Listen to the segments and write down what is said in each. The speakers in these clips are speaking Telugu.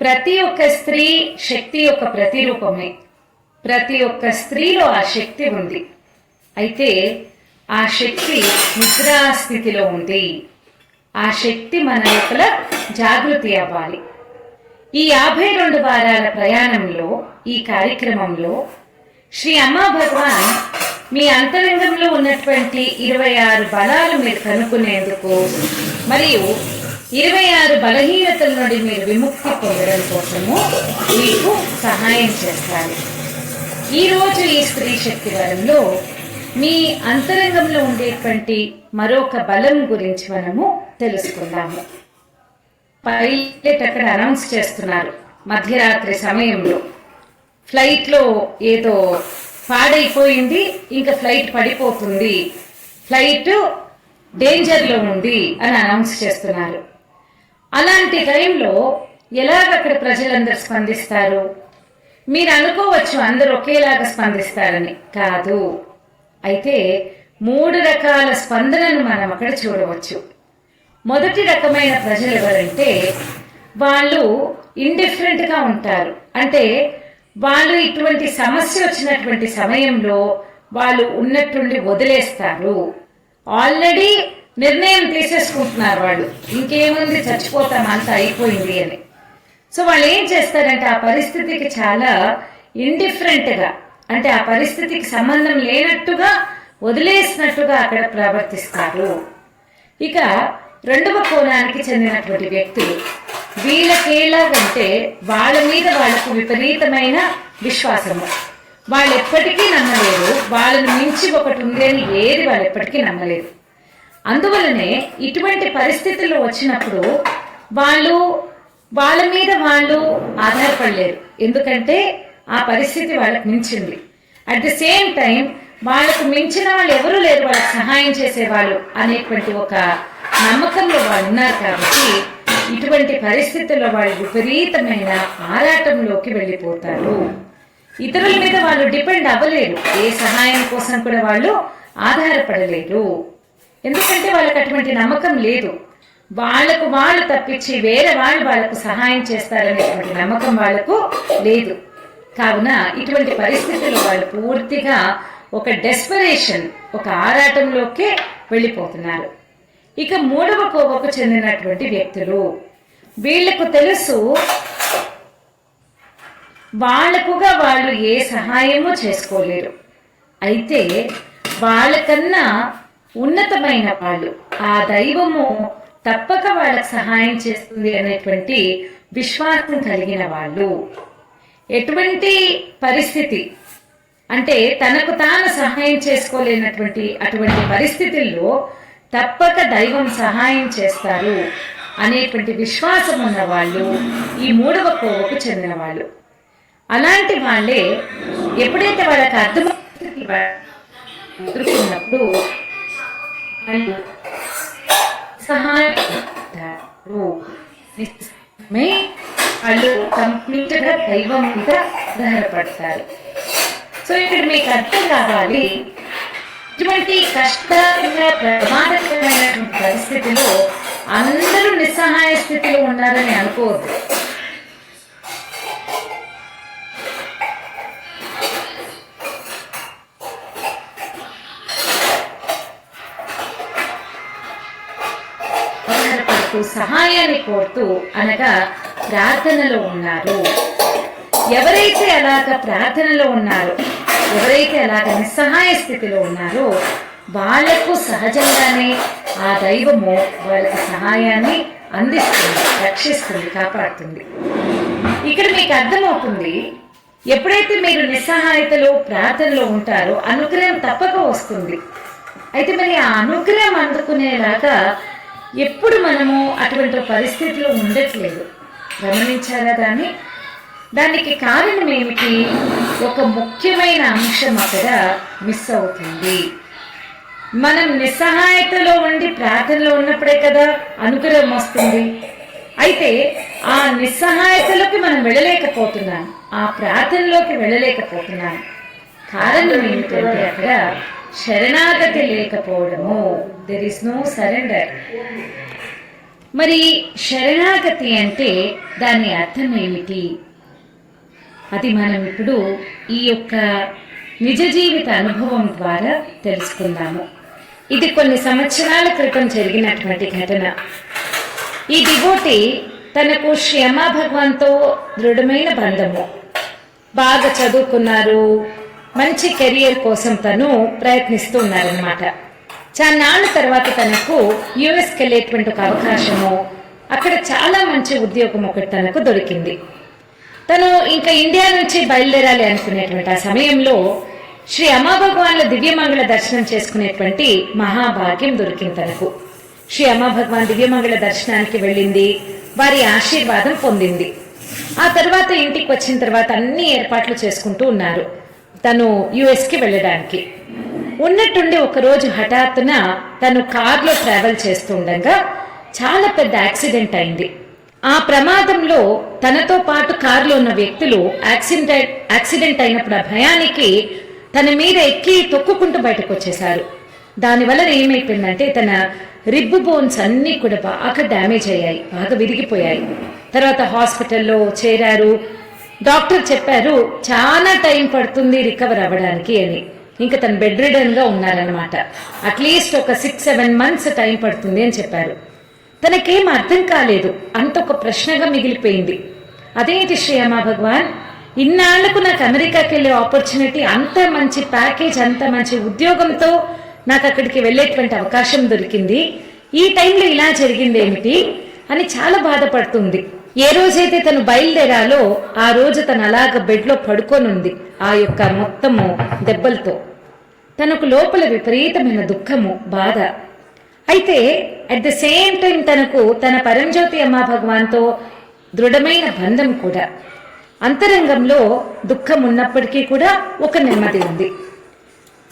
ప్రతి ఒక్క స్త్రీ శక్తి యొక్క ప్రతిరూపమే. ప్రతి ఒక్క స్త్రీలో ఆ శక్తి ఉంది. అయితే ఆ శక్తి నిద్రాస్థితిలో ఉంది. ఆ శక్తి మన లోపల జాగృతి అవ్వాలి. ఈ 52 వారాల ప్రయాణంలో, ఈ కార్యక్రమంలో శ్రీ అమ్మా భగవాన్ మీ అంతరంగంలో ఉన్నటువంటి 26 బలాలు మీరు కనుక్కునేందుకు మరియు 26 బలహీనతల నుండి మీరు విముక్తి పొందడం కోసము మీకు సహాయం చేస్తారు. ఈరోజు ఈ స్త్రీ శక్తి వరంలో మీ అంతరంగంలో ఉండేటువంటి మరొక బలం గురించి మనము తెలుసుకుందాము. పైలట్ అక్కడ అనౌన్స్ చేస్తున్నారు మధ్యరాత్రి సమయంలో, ఫ్లైట్లో ఏదో పాడైపోయింది, ఇంకా ఫ్లైట్ పడిపోతుంది, ఫ్లైట్ డేంజర్లో ఉంది అని అనౌన్స్ చేస్తున్నారు. అలాంటి టైంలో ఎలాగ అక్కడ ప్రజలందరూ స్పందిస్తారు? మీరు అనుకోవచ్చు అందరూ ఒకేలాగా స్పందిస్తారని. కాదు. అయితే 3 రకాల స్పందనను మనం అక్కడ చూడవచ్చు. మొదటి రకమైన ప్రజలు ఎవరంటే వాళ్ళు ఇండిఫరెంట్గా ఉంటారు. అంటే వాళ్ళు ఇటువంటి సమస్య వచ్చినటువంటి సమయంలో వాళ్ళు ఉన్నట్టుండి వదిలేస్తారు. ఆల్రెడీ నిర్ణయం తీసేసుకుంటున్నారు వాళ్ళు, ఇంకేముంది చచ్చిపోతాం అంత అయిపోయింది అని. సో వాళ్ళు ఏం చేస్తారంటే ఆ పరిస్థితికి చాలా ఇండిఫరెంట్గా, అంటే ఆ పరిస్థితికి సంబంధం లేనట్టుగా వదిలేసినట్టుగా అక్కడ ప్రవర్తిస్తారు. ఇక రెండవ కోణానికి చెందినటువంటి వ్యక్తులు, వీళ్ళకేలాగంటే వాళ్ళ మీద వాళ్ళకు విపరీతమైన విశ్వాసము. వాళ్ళు ఎప్పటికీ నమ్మలేరు, వాళ్ళని మించి ఒకటి ఉంది అని ఏది వాళ్ళు ఎప్పటికీ నమ్మలేరు. అందువలనే ఇటువంటి పరిస్థితుల్లో వచ్చినప్పుడు వాళ్ళు వాళ్ళ మీద వాళ్ళు ఆధారపడలేరు. ఎందుకంటే ఆ పరిస్థితి వాళ్ళకు మించింది. అట్ ది సేమ్ టైం వాళ్ళకు మించిన వాళ్ళు ఎవరూ లేరు వాళ్ళకి సహాయం చేసేవాళ్ళు అనేటువంటి ఒక నమ్మకంలో వాళ్ళు ఉన్నారు. కాబట్టి ఇటువంటి పరిస్థితుల్లో వాళ్ళు విపరీతమైన ఆరాటంలోకి వెళ్ళిపోతారు. ఇతరుల మీద వాళ్ళు డిపెండ్ అవ్వలేరు, ఏ సహాయం కోసం కూడా వాళ్ళు ఆధారపడలేరు. ఎందుకంటే వాళ్ళకి అటువంటి నమ్మకం లేదు. వాళ్ళకు వాళ్ళు తప్పించి వేరే వాళ్ళు వాళ్ళకు సహాయం చేస్తారనేటువంటి నమ్మకం వాళ్ళకు లేదు. కావున ఇటువంటి పరిస్థితుల్లో వాళ్ళు పూర్తిగా ఒక డెస్పరేషన్, ఒక ఆరాటంలోకి వెళ్ళిపోతున్నారు. ఇక మూడవ కోవకు చెందినటువంటి వ్యక్తులు, వీళ్లకు తెలుసు వాళ్ళకుగా వాళ్ళు ఏ సహాయము చేసుకోలేరు. అయితే వాళ్ళకన్నా ఉన్నతమైన వాళ్ళు, ఆ దైవము తప్పక వాళ్ళకు సహాయం చేస్తుంది అనేటువంటి విశ్వాసం కలిగిన వాళ్ళు. ఎటువంటి పరిస్థితి అంటే తనకు తాను సహాయం చేసుకోలేనటువంటి అటువంటి పరిస్థితుల్లో తప్పక దైవం సహాయం చేస్తారు అనేటువంటి విశ్వాసం ఉన్న వాళ్ళు ఈ మూడవ కోవకు చెందిన వాళ్ళు. అలాంటి వాళ్ళే ఎప్పుడైతే వాళ్ళకి అర్థమవుతున్నప్పుడు సహాయం వాళ్ళు కంప్లీట్ గా దైవం మీద ఆధారపడతారు. సో ఇక్కడ మీకు అర్థం కావాలి, ఇటువంటి కష్టంగా ప్రమాదకరమైనటువంటి పరిస్థితిలో అందరూ నిస్సహాయ స్థితిలో ఉన్నారని అనుకోవద్దు. సహాయాన్ని కోరుతూ అనగా ప్రార్థనలో ఉన్నారు. ఎవరైతే అలాగ ప్రార్థనలో ఉన్నారో, ఎవరైతే అలాగ నిస్సహాయ స్థితిలో ఉన్నారో వాళ్లకు సహజంగానే ఆ దైవము వాళ్ళకి సహాయాన్ని అందిస్తుంది, రక్షిస్తుంది, కాపాడుతుంది. ఇక్కడ మీకు అర్థమవుతుంది, ఎప్పుడైతే మీరు నిస్సహాయతలో ప్రార్థనలో ఉంటారో అనుగ్రహం తప్పక వస్తుంది. అయితే మరి ఆ అనుగ్రహం అందుకునేలాగా ఎప్పుడు మనము అటువంటి పరిస్థితిలో ఉండట్లేదు, గమనించారా? కానీ దానికి కారణం ఏమిటి? ఒక ముఖ్యమైన అంశం అక్కడ మిస్ అవుతుంది. మనం నిస్సహాయతలో ఉండి ప్రార్థనలో ఉన్నప్పుడే కదా అనుగ్రహం వస్తుంది. అయితే ఆ నిస్సహాయతలోకి మనం వెళ్ళలేకపోతున్నాం, ఆ ప్రార్థనలోకి వెళ్ళలేకపోతున్నాం. కారణం ఏమిటంటే అక్కడ శరణాగతి లేకపోవడము. There is no surrender. మరి శరణాగతి అంటే దాని అర్థం ఏమిటి? అది మనం ఇప్పుడు ఈ యొక్క నిజ జీవిత అనుభవం ద్వారా తెలుసుకుందాము. ఇది కొన్ని సంవత్సరాల క్రితం జరిగినటువంటి ఘటన. ఈ డివోటీ తనకు శ్రీ అమ్మా భగవాన్తో దృఢమైన బంధము, బాగా చదువుకున్నారు, మంచి కెరియర్ కోసం తను ప్రయత్నిస్తూ ఉన్నారనమాట. చాలాళ్ళ తర్వాత తనకు యుఎస్కి వెళ్ళేటువంటి ఒక అవకాశము, అక్కడ చాలా మంచి ఉద్యోగం ఒకటి తనకు దొరికింది. తను ఇంకా ఇండియా నుంచి బయలుదేరాలి అనుకునేటువంటి ఆ సమయంలో శ్రీ అమ్మా భగవాన్ల దివ్యమంగళ దర్శనం చేసుకునేటువంటి మహాభాగ్యం దొరికింది తనకు. శ్రీ అమ్మా భగవాన్ దివ్యమంగళ దర్శనానికి వెళ్ళింది, వారి ఆశీర్వాదం పొందింది. ఆ తర్వాత ఇంటికి వచ్చిన తర్వాత అన్ని ఏర్పాట్లు చేసుకుంటూ ఉన్నారు తను యుఎస్కి వెళ్ళడానికి. ఉన్నట్టుండి ఒకరోజు హఠాత్తున తను కార్లో ట్రావెల్ చేస్తూ ఉండగా చాలా పెద్ద యాక్సిడెంట్ అయింది. ఆ ప్రమాదంలో తనతో పాటు కారులో ఉన్న వ్యక్తులు యాక్సిడెంట్ అయినప్పుడు ఆ భయానికి తన మీద ఎక్కి తొక్కుకుంటూ బయటకు వచ్చేశారు. దానివల్ల ఏమైపోయిందంటే తన రిబ్బు బోన్స్ అన్నీ కూడా బాగా డ్యామేజ్ అయ్యాయి, బాగా విరిగిపోయాయి. తర్వాత హాస్పిటల్లో చేరారు. డాక్టర్ చెప్పారు చాలా టైం పడుతుంది రికవర్ అవ్వడానికి అని. ఇంకా తను బెడ్ రిడన్గా ఉన్నారనమాట. అట్లీస్ట్ ఒక 6-7 months టైం పడుతుంది అని చెప్పారు. తనకేం అర్థం కాలేదు, అంత ఒక ప్రశ్నగా మిగిలిపోయింది. అదేంటి శ్రీ అమ్మా భగవాన్, ఇన్నాళ్లకు నాకు అమెరికాకి వెళ్ళే ఆపర్చునిటీ, అంత మంచి ప్యాకేజ్, అంత మంచి ఉద్యోగంతో నాకు అక్కడికి వెళ్ళేటువంటి అవకాశం దొరికింది, ఈ టైంలో ఇలా జరిగింది ఏమిటి అని చాలా బాధపడుతుంది. ఏ రోజైతే తను బయలుదేరాలో ఆ రోజు తను అలాగ బెడ్లో పడుకొని ఉంది. ఆ యొక్క మొత్తము దెబ్బలతో తనకు లోపల విపరీతమైన దుఃఖము, బాధ. అయితే అట్ ద సేమ్ టైం తనకు తన పరంజ్యోతి అమ్మా భగవాన్తో దృఢమైన బంధం కూడా. అంతరంగంలో దుఃఖం ఉన్నప్పటికీ కూడా ఒక నెమ్మది ఉంది.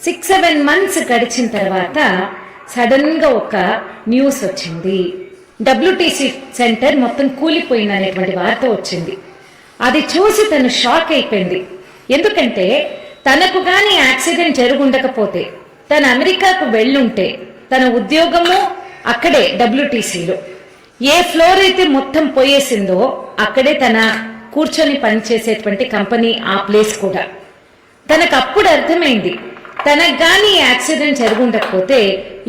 6-7 months గడిచిన తర్వాత సడన్గా ఒక న్యూస్ వచ్చింది. WTC సెంటర్ మొత్తం కూలిపోయింది అనేటువంటి వార్త వచ్చింది. అది చూసి తను షాక్ అయిపోయింది. ఎందుకంటే తనకు కానీ యాక్సిడెంట్ జరుగుండకపోతే, తను అమెరికాకు వెళ్ళుంటే, తన ఉద్యోగము అక్కడే WTCలో ఏ ఫ్లోర్ అయితే మొత్తం పోయేసిందో అక్కడే తన కూర్చొని పనిచేసేటువంటి కంపెనీ, ఆ ప్లేస్ కూడా. తనకు అప్పుడు అర్థమైంది, తనకు కానీ యాక్సిడెంట్ జరుగుండకపోతే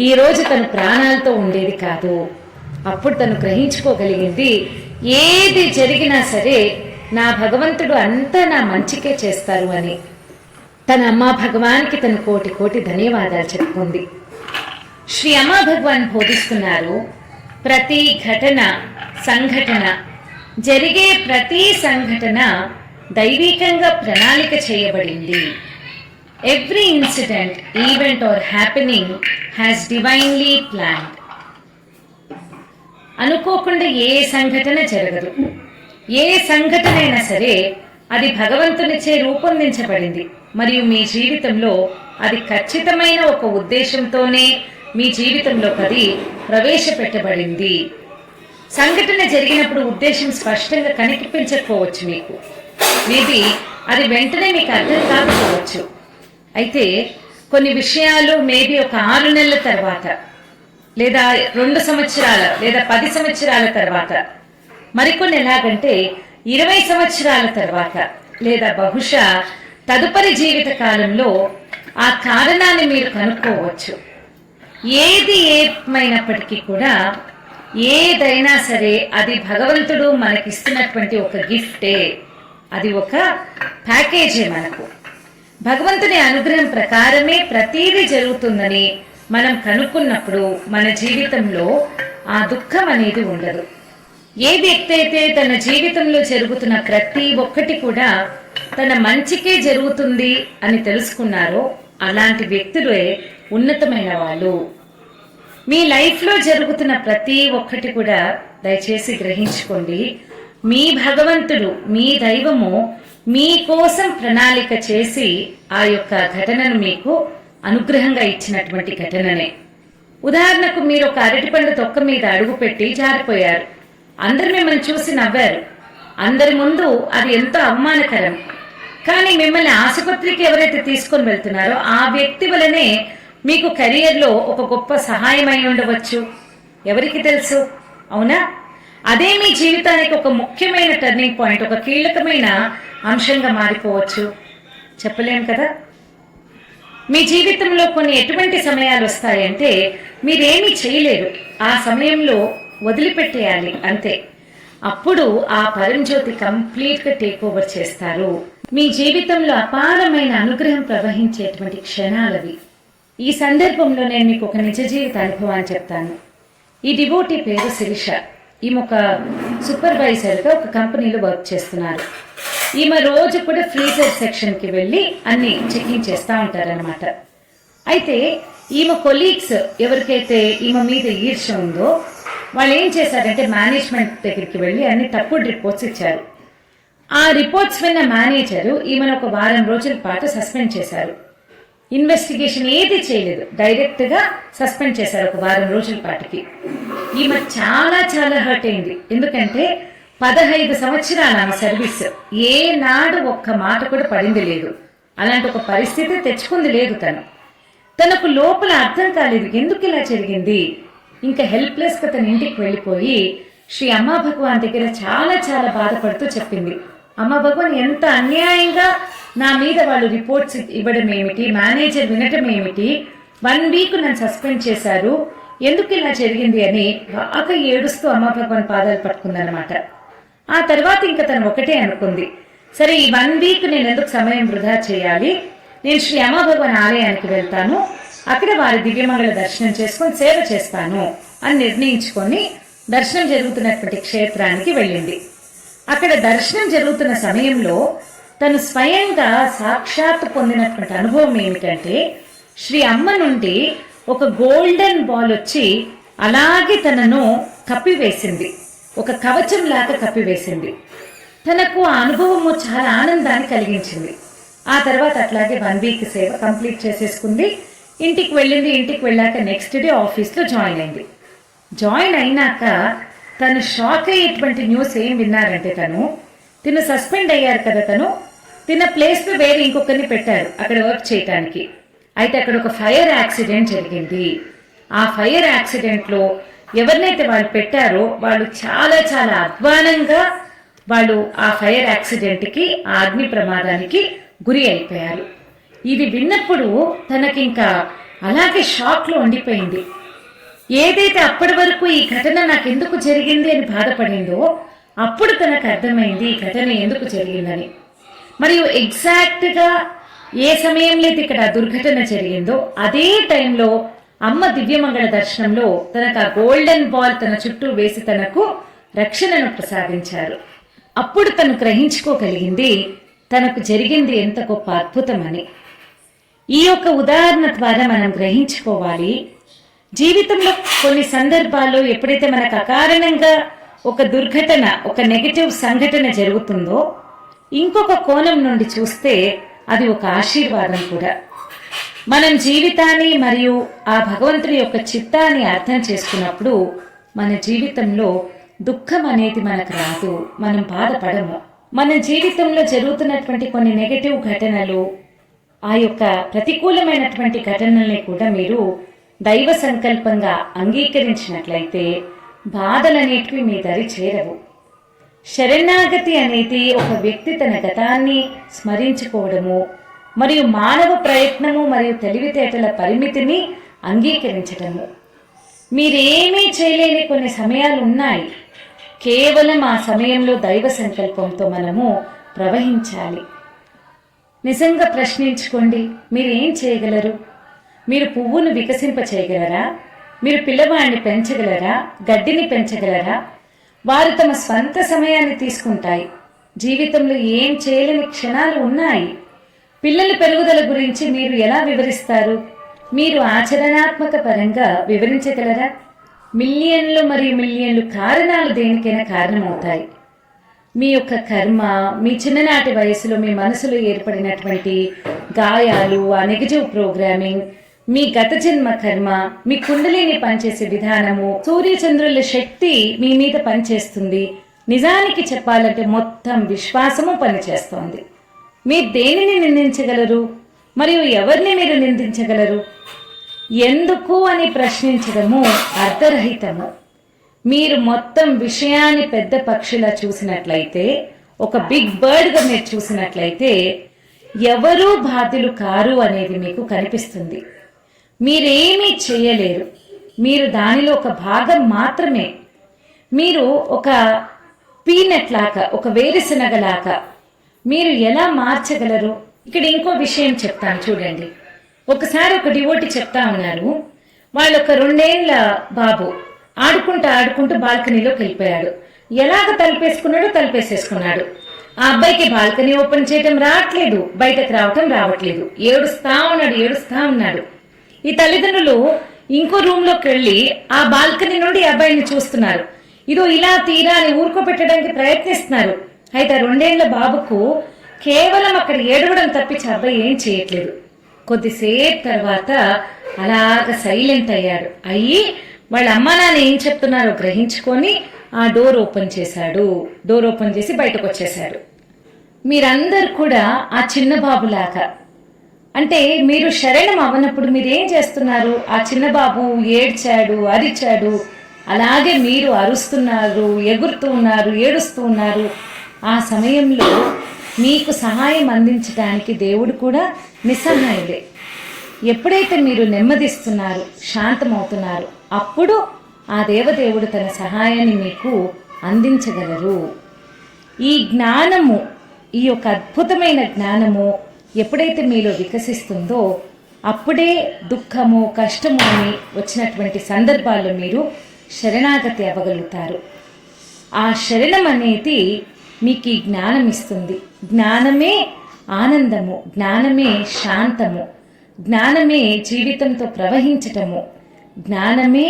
ఈరోజు తను ప్రాణాలతో ఉండేది కాదు. అప్పుడు తను గ్రహించుకోగలిగింది, ఏది జరిగినా సరే నా భగవంతుడు అంతా నా మంచికే చేస్తారు అని. తన అమ్మా భగవాన్కి తను కోటి ధన్యవాదాలు చెప్పుకుంది. శ్రీ అమ్మా భగవాన్ బోధిస్తున్నారు, ప్రతి ఘటన, సంఘటన, జరిగే ప్రతి సంఘటన దైవికంగా ప్రణాళిక చేయబడింది. Every incident, event are happening has divinely planned. అనుకోకుండా ఏ సంఘటన జరగదు. ఏ సంఘటన అయినా సరే అది భగవంతునిచే రూపొందించబడింది. మరియు మీ జీవితంలో అది ఖచ్చితమైన ఒక ఉద్దేశంతోనే మీ జీవితంలోకి అది ప్రవేశపెట్టబడింది. సంఘటన జరిగినప్పుడు ఉద్దేశం స్పష్టంగా కనిపించకపోవచ్చు మీకు. మేబీ అది వెంటనే మీకు అర్థం కాకపోవచ్చు. అయితే కొన్ని విషయాలు మేబీ ఒక 6 నెలల తర్వాత, లేదా 2 సంవత్సరాల, లేదా 10 సంవత్సరాల తర్వాత, మరికొన్ని ఎలాగంటే 20 సంవత్సరాల తర్వాత, లేదా బహుశా తదుపరి జీవిత కాలంలో ఆ కారణాన్ని మీరు కనుక్కోవచ్చు. ఏది ఏమైనప్పటికీ కూడా, ఏదైనా సరే అది భగవంతుడు మనకిస్తున్నటువంటి ఒక గిఫ్టే, అది ఒక ప్యాకేజే. మనకు భగవంతుని అనుగ్రహం ప్రకారమే ప్రతీది జరుగుతుందని మనం కనుక్కున్నప్పుడు మన జీవితంలో ఆ దుఃఖం అనేది ఉండదు. ఏ వ్యక్తి అయితే తన జీవితంలో జరుగుతున్న ప్రతి ఒక్కటి కూడా తన మంచికే జరుగుతుంది అని తెలుసుకున్నారో అలాంటి వ్యక్తులే ఉన్నతమైన వాళ్ళు. మీ లైఫ్లో జరుగుతున్న ప్రతి ఒక్కటి కూడా దయచేసి గ్రహించుకోండి, మీ భగవంతుడు, మీ దైవము మీకోసం ప్రణాళిక చేసి ఆ యొక్క ఘటనను మీకు అనుగ్రహంగా ఇచ్చినటువంటి ఘటననే. ఉదాహరణకు మీరు ఒక అరటిపండు తొక్క మీద అడుగు పెట్టి జారిపోయారు. అందరు మిమ్మల్ని చూసి నవ్వారు. అందరి ముందు అది ఎంతో అవమానకరం. కానీ మిమ్మల్ని ఆసుపత్రికి ఎవరైతే తీసుకొని వెళ్తున్నారో ఆ వ్యక్తి వలనే మీకు కెరియర్లో ఒక గొప్ప సహాయం అయి ఉండవచ్చు. ఎవరికి తెలుసు? అవునా? అదే మీ జీవితానికి ఒక ముఖ్యమైన టర్నింగ్ పాయింట్, ఒక కీలకమైన అంశంగా మారిపోవచ్చు. చెప్పలేం కదా. మీ జీవితంలో కొన్ని ఎటువంటి సమయాలు వస్తాయంటే మీరేమీ చేయలేరు, ఆ సమయంలో వదిలిపెట్టేయాలి అంతే. అప్పుడు ఆ పరంజ్యోతి కంప్లీట్గా టేక్ ఓవర్ చేస్తారు. మీ జీవితంలో అపారమైన అనుగ్రహం ప్రవహించేటువంటి క్షణాలవి. ఈ సందర్భంలో నేను మీకు ఒక నిజ జీవిత అనుభవాన్ని చెప్తాను. ఈ డివోటీ పేరు శిరీష. ఈమె ఒక సూపర్వైజర్గా ఒక కంపెనీలో వర్క్ చేస్తున్నారు. ఈమె రోజు కూడా ఫ్రీజర్ సెక్షన్కి వెళ్ళి అన్ని చెకింగ్ చేస్తూ ఉంటారనమాట. అయితే ఈమె కొలీగ్స్ ఎవరికైతే ఈమె మీద ఈర్ష్య ఉందో వాళ్ళు ఏం చేశారంటే మేనేజ్మెంట్ దగ్గరికి వెళ్ళి అన్ని తప్పుడు రిపోర్ట్స్ ఇచ్చారు. ఆ రిపోర్ట్స్ విన్న మేనేజరు ఈమెను ఒక వారం రోజుల పాటు సస్పెండ్ చేశారు. ఇన్వెస్టిగేషన్ ఏది చేయలేదు, డైరెక్ట్గా సస్పెండ్ చేశారు ఒక వారం రోజుల పాటుకి. ఈమె చాలా చాలా హర్ట్ అయింది. ఎందుకంటే 15 సంవత్సరాల ఆమె సర్వీస్ ఏనాడు ఒక్క మాట కూడా పడింది లేదు. అలాంటి ఒక పరిస్థితి తెచ్చుకుంది లేదు. తనకు లోపల అర్థం కాలేదు ఎందుకు ఇలా జరిగింది. ఇంకా హెల్ప్లెస్గా తన ఇంటికి వెళ్ళిపోయి శ్రీ అమ్మా భగవాన్ దగ్గర చాలా చాలా బాధపడుతూ చెప్పింది, అమ్మ భగవాన్ ఎంత అన్యాయంగా నా మీద వాళ్ళు రిపోర్ట్స్ ఇవ్వడం ఏమిటి, మేనేజర్ వినటం ఏమిటి, 1 వీక్ నన్ను సస్పెండ్ చేశారు, ఎందుకు ఇలా జరిగింది అని బాగా ఏడుస్తూ అమ్మ భగవాన్ పాదాలు పట్టుకుందనమాట. ఆ తర్వాత ఇంకా తను ఒకటే అనుకుంది, సరే ఈ 1 వీక్ నేను ఎందుకు సమయం వృధా చేయాలి, నేను శ్రీ అమ్మ భగవాన్ ఆలయానికి వెళ్తాను, అక్కడ వారి దివ్యమంగళ దర్శనం చేసుకొని సేవ చేస్తాను అని నిర్ణయించుకొని దర్శనం జరుగుతున్నటువంటి క్షేత్రానికి వెళ్ళింది. అక్కడ దర్శనం జరుగుతున్న సమయంలో తను స్వయంగా సాక్షాత్తు పొందినటువంటి అనుభవం ఏమిటంటే శ్రీ అమ్మ నుండి ఒక గోల్డెన్ బాల్ వచ్చి అలాగే తనను కప్పివేసింది, ఒక కవచం లాగా కప్పివేసింది. తనకు ఆ అనుభవము చాలా ఆనందాన్ని కలిగించింది. ఆ తర్వాత అట్లాగే 1 వీక్ సేవ కంప్లీట్ చేసేసుకుంది. ఇంటికి వెళ్ళింది. ఇంటికి వెళ్ళాక నెక్స్ట్ డే ఆఫీస్లో జాయిన్ అయింది. జాయిన్ అయినాక తను షాక్ అయ్యేటువంటి న్యూస్ ఏం విన్నారంటే తిను సస్పెండ్ అయ్యారు కదా, తిన ప్లేస్లో వేరే ఇంకొకరిని పెట్టారు అక్కడ వర్క్ చేయటానికి. అయితే అక్కడ ఒక ఫైర్ యాక్సిడెంట్ జరిగింది. ఆ ఫైర్ యాక్సిడెంట్లో ఎవరినైతే వాళ్ళు పెట్టారో వాళ్ళు చాలా చాలా అధ్వానంగా వాళ్ళు ఆ ఫైర్ యాక్సిడెంట్కి, ఆ అగ్ని ప్రమాదానికి గురి అయిపోయారు. ఇది విన్నప్పుడు తనకింకా అలాగే షాక్లో ఉండిపోయింది. ఏదైతే అప్పటి వరకు ఈ ఘటన నాకు ఎందుకు జరిగింది అని బాధపడిందో అప్పుడు తనకు అర్థమైంది ఈ ఘటన ఎందుకు జరిగిందని. మరియు ఎగ్జాక్ట్గా ఏ సమయంలో ఇక్కడ దుర్ఘటన జరిగిందో అదే టైంలో అమ్మ దివ్యమంగళ దర్శనంలో తనకు ఆ గోల్డెన్ బాల్ తన చుట్టూ వేసి తనకు రక్షణను ప్రసాదించారు. అప్పుడు తను గ్రహించుకోగలిగింది తనకు జరిగింది ఎంత గొప్ప అద్భుతమని. ఈ యొక్క ఉదాహరణ ద్వారా మనం గ్రహించుకోవాలి, జీవితంలో కొన్ని సందర్భాల్లో ఎప్పుడైతే మనకు అకారణంగా ఒక దుర్ఘటన, ఒక నెగటివ్ సంఘటన జరుగుతుందో ఇంకొక కోణం నుండి చూస్తే అది ఒక ఆశీర్వాదం కూడా. మనం జీవితాన్ని మరియు ఆ భగవంతుడి యొక్క చిత్తాన్ని అర్థం చేసుకున్నప్పుడు మన జీవితంలో దుఃఖం అనేది మనకు రాదు, మనం బాధపడము. మన జీవితంలో జరుగుతున్నటువంటి కొన్ని నెగటివ్ ఘటనలు, ఆ యొక్క ప్రతికూలమైనటువంటి ఘటనల్ని కూడా మీరు దైవ సంకల్పంగా అంగీకరించినట్లయితే బాధలనేటివి మీ దరి చేరవు. శరణాగతి అనేది ఒక వ్యక్తి తన గతాన్ని స్మరించుకోవడము మరియు మానవ ప్రయత్నము మరియు తెలివితేటల పరిమితిని అంగీకరించడము. మీరేమీ చేయలేని కొన్ని సమయాలు ఉన్నాయి, కేవలం ఆ సమయంలో దైవ సంకల్పంతో మనము ప్రవహించాలి. నిజంగా ప్రశ్నించుకోండి, మీరేం చేయగలరు? మీరు పువ్వును వికసింప చేయగలరా? మీరు పిల్లవాడిని పెంచగలరా? గడ్డిని పెంచగలరా? వారు తమ స్వంత సమయాన్ని తీసుకుంటాయి. జీవితంలో ఏం చేయలేని క్షణాలు ఉన్నాయి. పిల్లల పెరుగుదల గురించి మీరు ఎలా వివరిస్తారు? మీరు ఆచరణాత్మక పరంగా వివరించగలరా? మిలియన్లు మరియు మిలియన్లు కారణాలు దేనికైనా కారణమవుతాయి. మీ యొక్క కర్మ, మీ చిన్ననాటి వయసులో మీ మనసులో ఏర్పడినటువంటి గాయాలు, ఆ నెగటివ్ ప్రోగ్రామింగ్, మీ గత జన్మ కర్మ, మీ కుండలిని పనిచేసే విధానము, సూర్యచంద్రుల శక్తి మీ మీద పనిచేస్తుంది. నిజానికి చెప్పాలంటే మొత్తం విశ్వాసము పనిచేస్తోంది. మీరు దేనిని నిందించగలరు మరియు ఎవరిని మీరు నిందించగలరు? ఎందుకు అని ప్రశ్నించడము అర్థరహితము. మీరు మొత్తం విషయాన్ని పెద్ద పక్షిలా చూసినట్లయితే, ఒక బిగ్ బర్డ్గా మీరు చూసినట్లయితే ఎవరూ బాధ్యులు కారు అనేది మీకు కనిపిస్తుంది. మీరేమీ చేయలేరు, మీరు దానిలో ఒక భాగం మాత్రమే. మీరు ఒక పీనట్ లాగా, ఒక వేరుశనగలాగా మీరు ఎలా మార్చగలరు? ఇక్కడ ఇంకో విషయం చెప్తాను చూడండి. ఒకసారి ఒక డివోటి చెప్తా ఉన్నారు, వాళ్ళొక 2 ఏళ్ల బాబు ఆడుకుంటూ బాల్కనీలోకి వెళ్ళిపోయాడు. ఎలాగ తలుపేసేసుకున్నాడు. ఆ అబ్బాయికి బాల్కనీ ఓపెన్ చేయడం రావట్లేదు, బయటకు రావట్లేదు. ఏడుస్తా ఉన్నాడు. ఈ తల్లిదండ్రులు ఇంకో రూమ్ లోకి వెళ్ళి ఆ బాల్కనీ నుండి అబ్బాయిని చూస్తున్నారు. ఇదో ఇలా తీరా అని ఊరుకోబెట్టడానికి ప్రయత్నిస్తున్నారు. అయితే 2 ఏళ్ల బాబుకు కేవలం అక్కడ ఏడవడం తప్పించి అబ్బాయి ఏం చేయట్లేదు. కొద్దిసేపు తర్వాత అలాగ సైలెంట్ అయ్యి వాళ్ళ అమ్మా నాన్న ఏం చెప్తున్నారో గ్రహించుకొని ఆ డోర్ ఓపెన్ చేసి బయటకు వచ్చేశాడు. మీరందరు కూడా ఆ చిన్న బాబులాగా, అంటే మీరు శరణం అవ్వనప్పుడు మీరేం చేస్తున్నారు? ఆ చిన్న బాబు ఏడ్చాడు, అరిచాడు, అలాగే మీరు అరుస్తున్నారు, ఎగురుతూ ఉన్నారు, ఏడుస్తూ ఉన్నారు. ఆ సమయంలో మీకు సహాయం అందించడానికి దేవుడు కూడా నిస్సహాయుడే. ఎప్పుడైతే మీరు నెమ్మదిస్తున్నారు, శాంతమవుతున్నారు, అప్పుడు ఆ దేవదేవుడు తన సహాయాన్ని మీకు అందించగలరు. ఈ జ్ఞానము, ఈ యొక్క అద్భుతమైన జ్ఞానము ఎప్పుడైతే మీలో వికసిస్తుందో అప్పుడే దుఃఖము, కష్టము అని వచ్చినటువంటి సందర్భాల్లో మీరు శరణాగతి అవ్వగలుగుతారు. ఆ శరణం అనేది మీకు ఈ జ్ఞానం ఇస్తుంది. జ్ఞానమే ఆనందము, జ్ఞానమే శాంతము, జ్ఞానమే జీవితంతో ప్రవహించటము, జ్ఞానమే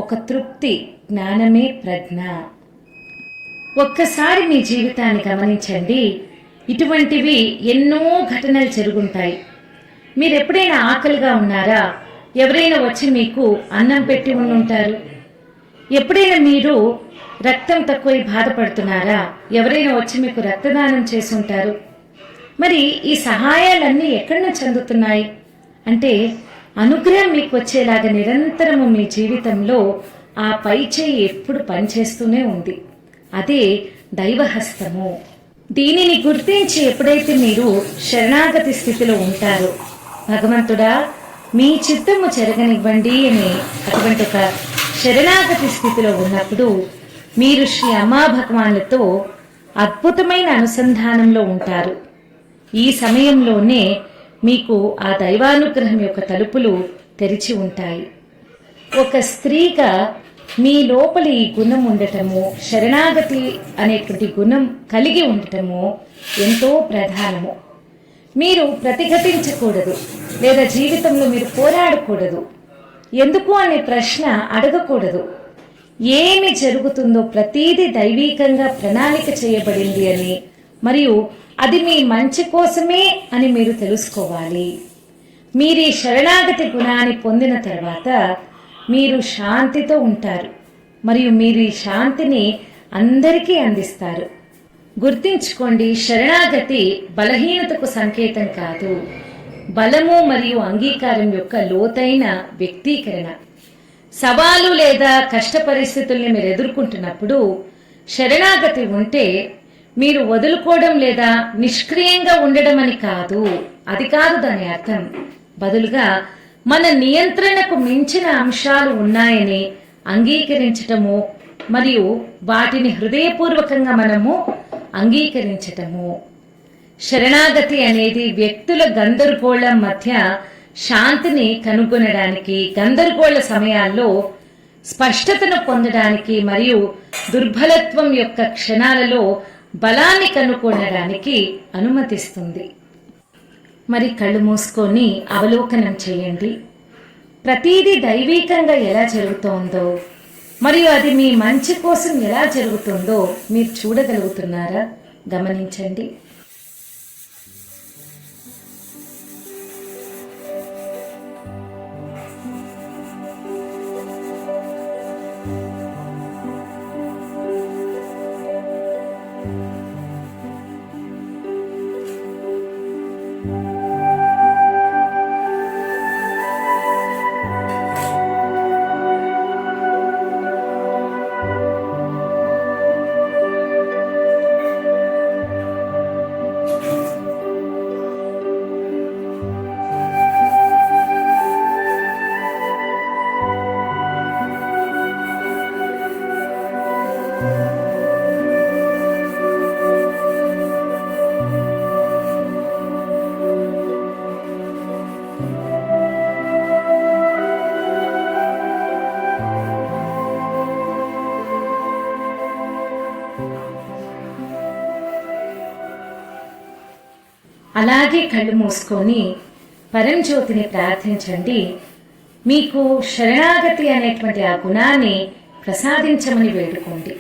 ఒక తృప్తి, జ్ఞానమే ప్రజ్ఞ. ఒక్కసారి మీ జీవితాన్ని గమనించండి. ఇటువంటివి ఎన్నో ఘటనలు జరుగుంటాయి. మీరు ఎప్పుడైనా ఆకలిగా ఉన్నారా? ఎవరైనా వచ్చి మీకు అన్నం పెట్టి ఉండుంటారు. ఎప్పుడైనా మీరు రక్తం తక్కువై బాధపడుతున్నారా? ఎవరైనా వచ్చి మీకు రక్తదానం చేసి ఉంటారు. మరి ఈ సహాయాలన్నీ ఎక్కడి నుంచి అందుతున్నాయి అంటే, అనుగ్రహం మీకు వచ్చేలాగా నిరంతరము మీ జీవితంలో ఆ పై చేయి ఎప్పుడు పనిచేస్తూనే ఉంది. అదే దైవహస్తము. దీనిని గుర్తించి ఎప్పుడైతే మీరు శరణాగతి స్థితిలో ఉంటారో, భగవంతుడా మీ చిత్తము జరగనివ్వండి అని అటువంటి ఒక శరణాగతి స్థితిలో ఉన్నప్పుడు మీరు శ్రీ అమ్మా భగవానులతో అద్భుతమైన అనుసంధానంలో ఉంటారు. ఈ సమయంలోనే మీకు ఆ దైవానుగ్రహం యొక్క తలుపులు తెరిచి ఉంటాయి. ఒక స్త్రీగా మీ లోపలి ఈ గుణం ఉండటము, శరణాగతి అనేటువంటి గుణం కలిగి ఉండటము ఎంతో ప్రధానము. మీరు ప్రతిఘటించకూడదు, లేదా జీవితంలో మీరు పోరాడకూడదు. ఎందుకు అనే ప్రశ్న అడగకూడదు. ఏమి జరుగుతుందో ప్రతీది దైవీకంగా ప్రణాళిక చేయబడింది అని, మరియు అది మీ మంచి కోసమే అని మీరు తెలుసుకోవాలి. మీరు ఈ శరణాగతి గుణాన్ని పొందిన తర్వాత మీరు శాంతితో ఉంటారు, మరియు మీరు ఈ శాంతిని అందరికీ అందిస్తారు. గుర్తించుకోండి, శరణాగతి బలహీనతకు సంకేతం కాదు, బలము మరియు అంగీకారం యొక్క లోతైన వ్యక్తీకరణ. సవాలు లేదా కష్ట పరిస్థితుల్ని మీరు ఎదుర్కొంటున్నప్పుడు శరణాగతి ఉంటే మీరు వదులుకోవడం లేదా నిష్క్రియంగా ఉండడం అని కాదు. అది కాదు దాని అర్థం. బదులుగా మన నియంత్రణకు మించిన అంశాలు ఉన్నాయని అంగీకరించటము, మరియు వాటిని హృదయపూర్వకంగా మనము అంగీకరించటము. శరణాగతి అనేది వ్యక్తుల గందరగోళం మధ్య శాంతిని కనుగొనడానికి, గందరగోళ సమయాల్లో స్పష్టతను పొందడానికి, మరియు దుర్బలత్వం యొక్క క్షణాలలో బలాన్ని కనుగొనడానికి అనుమతిస్తుంది. మరి కళ్ళు మూసుకొని అవలోకనం చేయండి. ప్రతీదీ దైవీకంగా ఎలా జరుగుతోందో, మరియు అది మీ మంచి కోసం ఎలా జరుగుతుందో మీరు చూడగలుగుతున్నారా? గమనించండి. అలాగే కళ్ళు మూసుకొని పరంజ్యోతిని ప్రార్థించండి. మీకు శరణాగతి అనేటువంటి ఆ గుణాన్ని ప్రసాదించమని వేడుకోండి.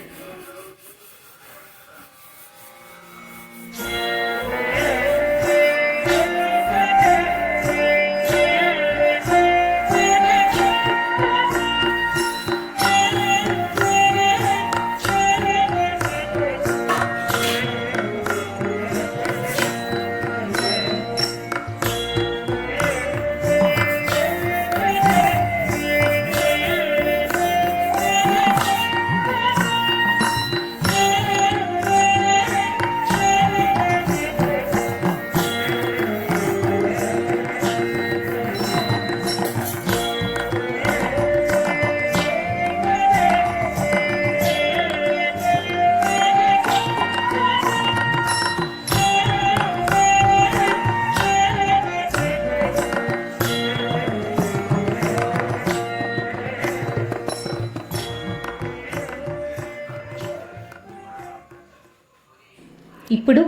ఇప్పుడు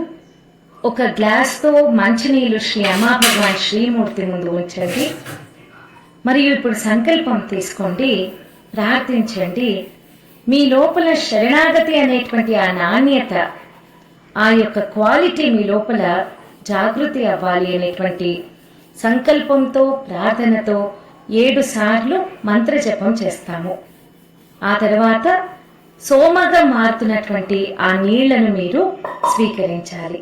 ఒక గ్లాస్తో మంచినీళ్ళు శ్రీ అమ్మా భగవాన్ శ్రీమూర్తి ముందు ఉంచండి. మరియు ఇప్పుడు సంకల్పం తీసుకోండి, ప్రార్థించండి. మీ లోపల శరణాగతి అనేటువంటి ఆ నాణ్యత, ఆ యొక్క క్వాలిటీ మీ లోపల జాగృతి అవ్వాలి అనేటువంటి సంకల్పంతో ప్రార్థనతో 7 సార్లు మంత్రజపం చేస్తాము. ఆ తర్వాత సోమగా మారుతున్నటువంటి ఆ నీళ్లను మీరు స్వీకరించాలి.